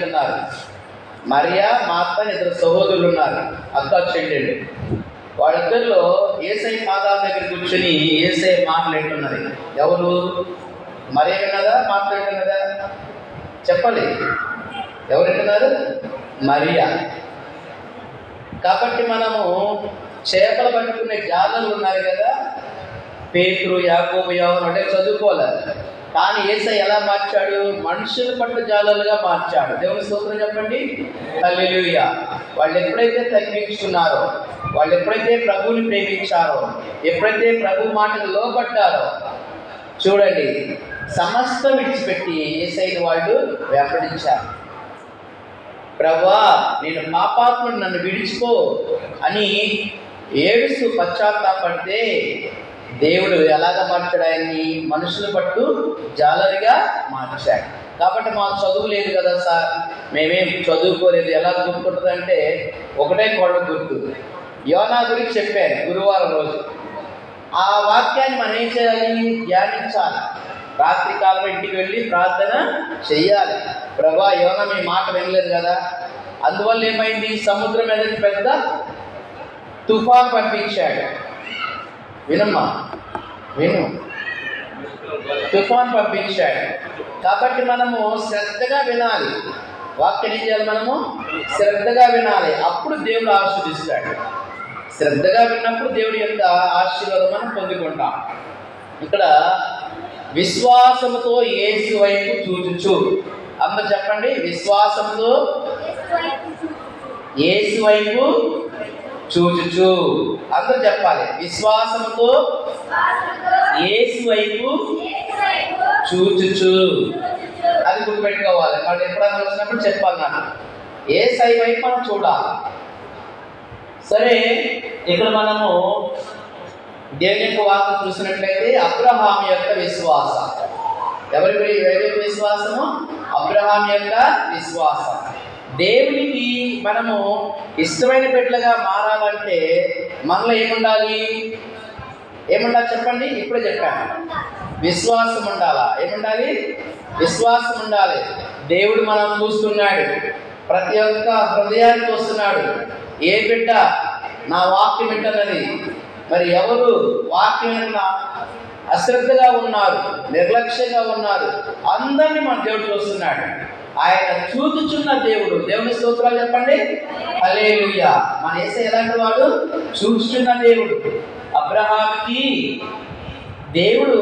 ఉన్నారు. మరియా మార్త అని ఇద్దరు సహోదరులు ఉన్నారు, అక్క చెల్లెళ్ళు. వాళ్ళిద్దరిలో యేసయ్య పాదాల దగ్గర కూర్చొని యేసయ్య మాటలు వింటున్నది. ఎవరు? మరియా విన్నదా, మార్త విన్నదా? చెప్పండి, ఎవరు వింటున్నారు? మరియా. కాబట్టి మనము చేపలు పట్టుకునే జాలలు ఉన్నారు కదా, పేతురు, యాకోబు, యోహాను అంటే చదువుకోవాలి. కానీ యేసయ్య ఎలా మార్చాడు? మనుషులు పట్టు జాలలుగా మార్చాడు. దేవుని స్తోత్రం చెప్పండి, హల్లెలూయా. వాళ్ళు ఎప్పుడైతే తగ్గించుకున్నారో, వాళ్ళు ఎప్పుడైతే ప్రభువుని ప్రేమించారో, ఎప్పుడైతే ప్రభు మాటలు లోబడ్డారో, చూడండి, సమస్తం విడిచిపెట్టి యేసయ్యని వాళ్ళు వెంబడించారు. ప్రభువా, నేను పాపాత్ముడు, నన్ను విడిచిపో అని ఏడుస్తూ పశ్చాత్తాపడితే దేవుడు ఎలాగ మార్చాడు? ఆయన్ని మనుషులు పట్టు జాలరిగా మార్చాడు. కాబట్టి మాకు చదువు లేదు కదా సార్, మేమేం చదువుకోలేదు, ఎలా గుర్తుంటుందంటే ఒకటే కోళ్ళ గుర్తు. యోనా గురించి చెప్పాను గురువారం రోజు. ఆ వాక్యాన్ని మనం ఏం చేయాలి? ధ్యానించాలి. రాత్రి కాలం ఇంటికి వెళ్ళి ప్రార్థన చెయ్యాలి. ప్రభా, యోనా మీ మాట వినలేదు కదా, అందువల్ల ఏమైంది? సముద్రం మీద పెద్ద తుఫాను పంపించాడు. వినమ్మా, విను, తుఫాన్ పంపించాడు. కాబట్టి మనము శ్రద్ధగా వినాలి. వాక్యం ఏం చేయాలి? మనము శ్రద్ధగా వినాలి. అప్పుడు దేవుడు ఆశీర్వదిస్తాడు. శ్రద్ధగా విన్నప్పుడు దేవుడి యొక్క ఆశీర్వాదం మనం పొందుకుంటాం. ఇక్కడ విశ్వాసముతో యేసు వైపు చూచుచు. అందరూ చెప్పండి, విశ్వాసంతో యేసు వైపు చూచుచు. అందరూ చెప్పాలి, విశ్వాసంతో యేసు వైపు చూచుచు. అది గుర్తుపెట్టుకోవాలి. వాళ్ళు ఎప్పుడైనా వచ్చినప్పుడు చెప్పాలి, నాకు యేసయ్య వైపు మనం చూడాలి. సరే, ఇక్కడ మనము దేవుని యొక్క వాక్యం చూసినట్లయితే అబ్రహాము యొక్క విశ్వాసం. ఎవరి విశ్వాసము? అబ్రహాము యొక్క విశ్వాసం. దేవునికి మనము ఇష్టమైన బిడ్డలుగా మారాలంటే మనలో ఏముండాలి? ఏముండాలి చెప్పండి? ఇప్పుడే చెప్పాను, విశ్వాసం ఉండాలా? ఏముండాలి? విశ్వాసం ఉండాలి. దేవుడు మనం చూస్తున్నాడు, ప్రతి ఒక్క హృదయానికి వస్తున్నాడు. ఏ బిడ్డ నా వాక్యం వింటున్నది? మరి ఎవరు వాక్యం అశ్రద్ధగా ఉన్నారు, నిర్లక్ష్యంగా ఉన్నారు, అందరినీ మన దేవుడు చూస్తున్నాడు. ఆయన చూచుచున్న దేవుడు. దేవుని స్తోత్రాలు చెప్పండి, హల్లెలూయా. మన యేసయ్య ఎలాంటి వాడు? చూచుచున్న దేవుడు. అబ్రహాముకి దేవుడు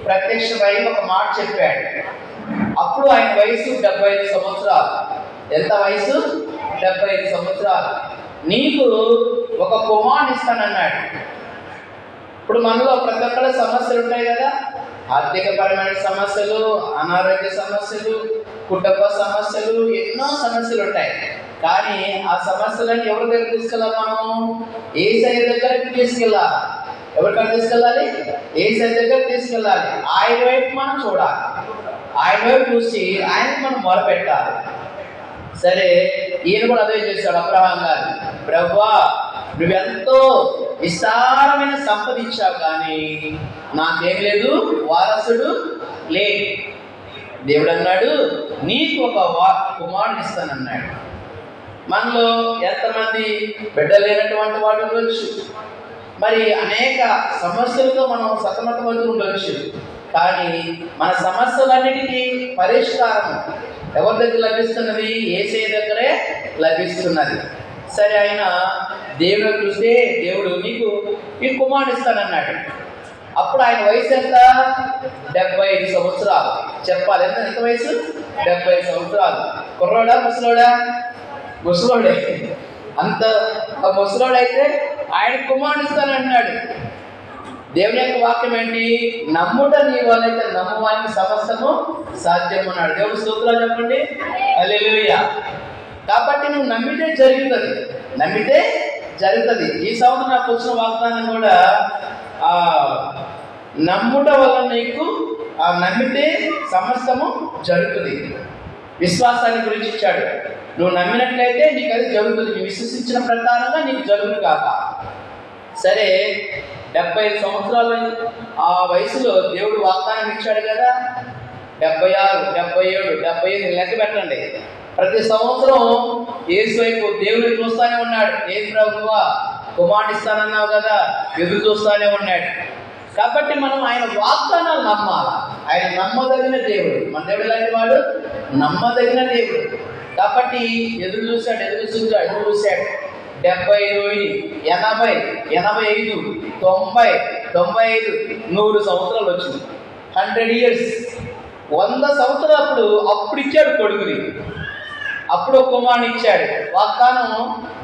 ప్రత్యక్షమై ఒక మాట చెప్పాడు. అప్పుడు ఆయన వయసు 75 సంవత్సరాలు. ఎంత వయసు? 75 సంవత్సరాలు. నీకు ఒక కుమారుని ఇస్తానన్నాడు. ఇప్పుడు మనలో ప్రతి ఒక్కరి సమస్యలు ఉంటాయి కదా, ఆర్థికపరమైన సమస్యలు, అనారోగ్య సమస్యలు, కుటుంబ సమస్యలు, ఎన్నో సమస్యలు ఉంటాయి. కానీ ఆ సమస్యలను ఎవరి దగ్గర తీసుకెళ్ళాలి? మనము యేసయ్య దగ్గరికి తీసుకెళ్ళాలి. ఎవరికైనా తీసుకెళ్ళాలి? యేసయ్య దగ్గర తీసుకెళ్ళాలి. ఆయన వైపు మనం చూడాలి. ఆయన వైపు చూసి ఆయనకు మనం మొరపెట్టాలి. సరే, ఈయన కూడా అదే చేశాడు. అబ్రహాం గారు, ప్రభువా, నువ్వెంతో విస్తారమైన సంపద ఇచ్చావు, కానీ నాకేం లేదు, వారసుడు లేదు. దేవుడు అన్నాడు, నీకు ఒక కుమారుని ఇస్తానన్నాడు. మనలో ఎంతమంది బిడ్డలు లేనటువంటి వాళ్ళు ఉండొచ్చు, మరి అనేక సమస్యలతో మనం సతమతమవుతూ ఉండొచ్చు. కానీ మన సమస్యలన్నిటికీ పరిష్కారం ఎవరి దగ్గర లభిస్తున్నది? యేసయ్య దగ్గరే లభిస్తున్నది. సరే, ఆయన దేవుడు చూస్తే దేవుడు నీకు ఈ కుమారుడు ఇస్తానన్నాడు. అప్పుడు ఆయన వయసు ఎంత? 75 సంవత్సరాలు. చెప్పాలి, ఎంత వయసు? 75 సంవత్సరాలు. కుర్రోడా, ముసలోడా? ముసలోడే. అంత ముసలోడైతే ఆయన కుమారుడు ఇస్తానన్నాడు. దేవుని యొక్క వాక్యం ఏంటి? నమ్ముట నీ వాళ్ళైతే నమ్మవానికి సమస్తము సాధ్యం అన్నాడు. దేవుడు స్తోత్రాలు చెప్పండి, హల్లెలూయా. కాబట్టి నువ్వు నమ్మితే జరుగుతుంది, నమ్మితే జరుగుతుంది. ఈ సంవత్సరం నాకు వచ్చిన వాగ్దానం కూడా నమ్ముట వల్ల నీకు నమ్మితే సమస్తము జరుగుతుంది. విశ్వాసాన్ని గురించి ఇచ్చాడు. నువ్వు నమ్మినట్లయితే నీకు అది జరుగుతుంది. నువ్వు విశ్వసించిన ప్రకారంగా నీకు జరుగుతుంది కాక. సరే, 75 సంవత్సరాలు ఆ వయసులో దేవుడు వాగ్దానం ఇచ్చాడు కదా. 76, 77, 75 లెక్క పెట్టండి. ప్రతి సంవత్సరం యేసు వైపు దేవుడు చూస్తానే ఉన్నాడు. ఏ ప్రభువా కుమారుడు ఇస్తానన్నావు కదా, ఎదురు చూస్తానే ఉన్నాడు. కాబట్టి మనం ఆయన వాగ్దానాలు నమ్మాలి. ఆయన నమ్మదగిన దేవుడు. మన దేవుడు ఎలాంటి వాడు? నమ్మదగిన దేవుడు. కాబట్టి ఎదురు చూశాడు. 70, 80, 85, 90, 95, 100 సంవత్సరాలు వచ్చింది. 100 years, 100 సంవత్సరాలు. అప్పుడు ఇచ్చాడు కొడుకుని, అప్పుడు కుమారుని ఇచ్చాడు. వాగ్దానం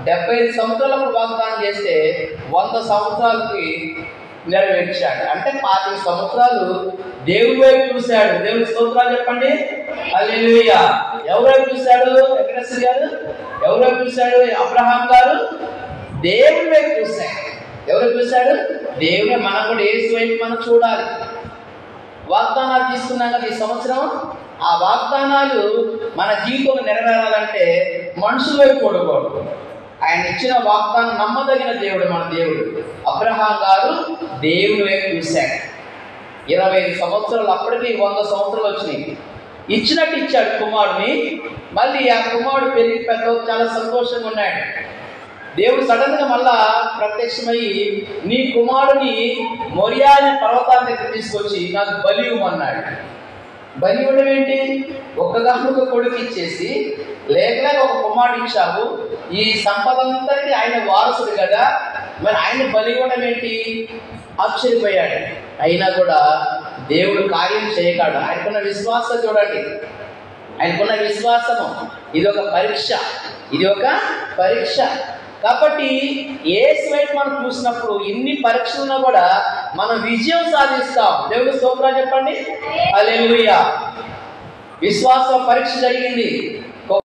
75 సంవత్సరాలకు వాగ్దానం చేస్తే 100 సంవత్సరాలకి నెరవేర్చాడు. అంటే 25 సంవత్సరాలు దేవుడి వైపు చూశాడు. దేవుడి స్తోత్రాలు చెప్పండి. హల్లెలూయా. ఎవరి వైపు చూశాడు? వెంకటేశ్వర గారు ఎవరి వైపు చూశాడు? అబ్రహాం గారు దేవుడి వైపు చూశాడు. ఎవరు చూశాడు? దేవుడే. మనం కూడా యేసు వైపు మనం చూడాలి. వాగ్దానాలు తీసుకున్నాం కదా ఈ సంవత్సరం. ఆ వాగ్దానాలు మన జీవితంలో నెరవేరాలంటే మనుషుల వైపు చూడకూడదు. ఆయన ఇచ్చిన వాగ్దానం నమ్మదగిన దేవుడు మన దేవుడు. అబ్రహాం గారు దేవుని వైపు చూశాడు. 25 సంవత్సరాలు, అప్పటికి 100 సంవత్సరాలు వచ్చినాయి. ఇచ్చినట్టు ఇచ్చాడు కుమారుడిని. మళ్ళీ ఆ కుమారుడు పెరిగి పెద్ద చాలా సంతోషంగా ఉన్నాడు. దేవుడు సడన్ గా మళ్ళా ప్రత్యక్షమయ్యి నీ కుమారుని మొరియా అనే పర్వతాన్ని దగ్గర తీసుకొచ్చి నాకు బలి ఇవ్వమన్నాడు. బలి ఇవ్వడం ఏంటి? ఒక్కగానొక్క కొడుకు ఇచ్చేసి లేక ఒక కుమారుడు ఇచ్చావు, ఈ సంపద అంతటి ఆయన వారసుడు కదా, మరి ఆయన బలి ఇవ్వడం ఏంటి? ఆశ్చర్యపోయాడు. అయినా కూడా దేవుడు కార్యం చేయకాడు. ఆయనకున్న విశ్వాసం చూడండి, ఆయనకున్న విశ్వాసము. ఇది ఒక పరీక్ష. కాబట్టి యేసు వైపు మనం చూసినప్పుడు ఇన్ని పరీక్షలున్నా కూడా మనం విజయం సాధిస్తాం. దేవుడి స్తోత్రాలు చెప్పండి. హల్లెలూయా. విశ్వాస పరీక్ష జరిగింది.